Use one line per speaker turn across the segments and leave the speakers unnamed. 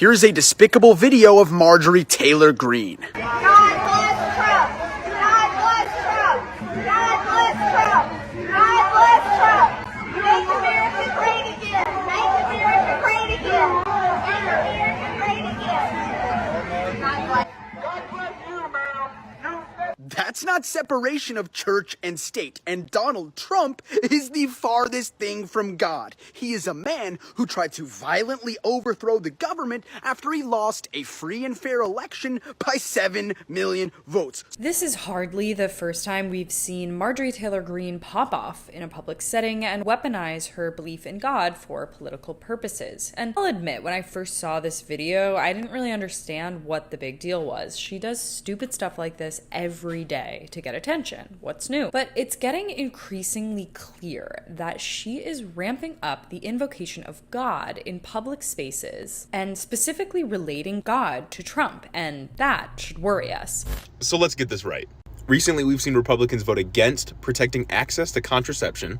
Here's a despicable video of Marjorie Taylor Greene.
God bless Trump! God bless Trump! God bless Trump! God bless Trump! Make America great again! Make America great again! Make America great again! God bless.
God bless you, ma'am.
That's not separation of church and state, and Donald Trump is the farthest thing from God. He is a man who tried to violently overthrow the government after he lost a free and fair election by 7 million votes.
This is hardly the first time we've seen Marjorie Taylor Greene pop off in a public setting and weaponize her belief in God for political purposes. And I'll admit, when I first saw this video, I didn't really understand what the big deal was. She does stupid stuff like this every day to get attention. What's new? But it's getting increasingly clear that she is ramping up the invocation of God in public spaces and specifically relating God to Trump, and that should worry us.
So let's get this right. Recently, we've seen Republicans vote against protecting access to contraception.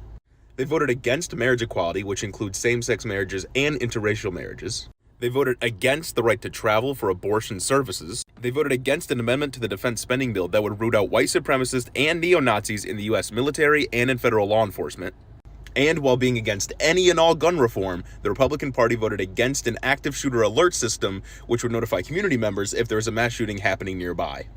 They voted against marriage equality, which includes same-sex marriages and interracial marriages. They voted against the right to travel for abortion services. They voted against an amendment to the defense spending bill that would root out white supremacists and neo-Nazis in the U.S. military and in federal law enforcement. And while being against any and all gun reform, the Republican Party voted against an active shooter alert system, which would notify community members if there was a mass shooting happening nearby.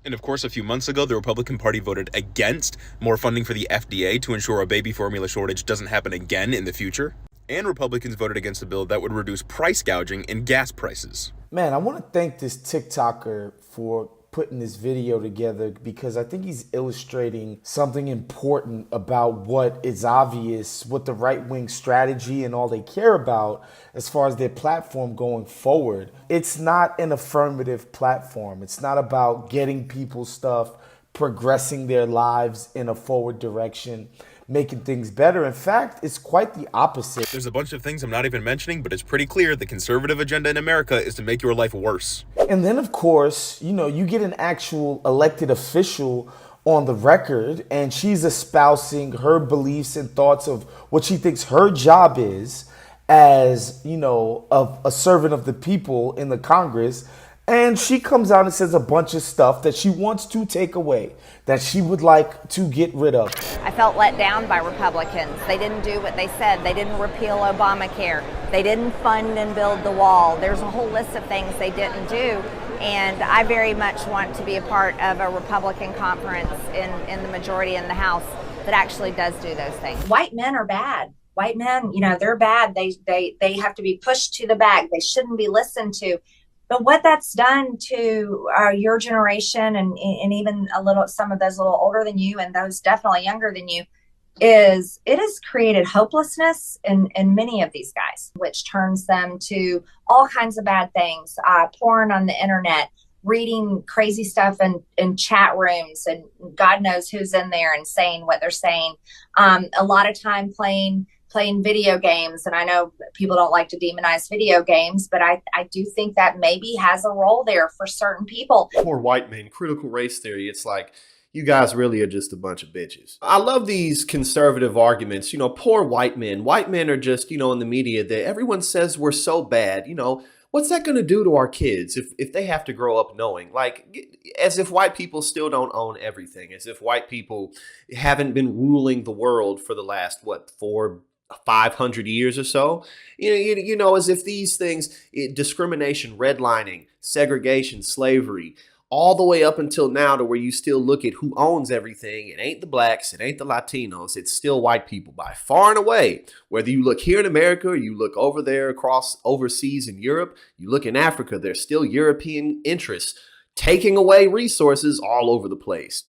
And of course, a few months ago, the Republican Party voted against more funding for the FDA to ensure a baby formula shortage doesn't happen again in the future. And Republicans voted against a bill that would reduce price gouging in gas prices.
Man, I want to thank this TikToker for putting this video together because I think he's illustrating something important about what is obvious, what the right-wing strategy and all they care about as far as their platform going forward. It's not an affirmative platform. It's not about getting people stuff, progressing their lives in a forward direction, making things better. In fact, it's quite the opposite.
There's a bunch of things I'm not even mentioning, but it's pretty clear the conservative agenda in America is to make your life worse.
And then, of course, you get an actual elected official on the record, and she's espousing her beliefs and thoughts of what she thinks her job is as, a servant of the people in the Congress. And she comes out and says a bunch of stuff that she wants to take away, that she would like to get rid of.
I felt let down by Republicans. They didn't do what they said. They didn't repeal Obamacare. They didn't fund and build the wall. There's a whole list of things they didn't do. And I very much want to be a part of a Republican conference in the majority in the House that actually does do those things.
White men are bad. White men, they're bad. They have to be pushed to the back. They shouldn't be listened to. But what that's done to your generation and even some of those a little older than you and those definitely younger than you is it has created hopelessness in many of these guys, which turns them to all kinds of bad things, porn on the internet, reading crazy stuff in chat rooms, and God knows who's in there and saying what they're saying. A lot of time playing video games. And I know people don't like to demonize video games, but I do think that maybe has a role there for certain people.
Poor white men, critical race theory. It's like, you guys really are just a bunch of bitches. I love these conservative arguments. Poor white men. White men are just, in the media that everyone says we're so bad. What's that going to do to our kids if they have to grow up knowing? Like, as if white people still don't own everything. As if white people haven't been ruling the world for the last, 500 years or so, as if these things, discrimination, redlining, segregation, slavery, all the way up until now to where you still look at who owns everything. It ain't the blacks, it ain't the Latinos, it's still white people by far and away. Whether you look here in America or you look over there across overseas in Europe, you look in Africa, there's still European interests taking away resources all over the place.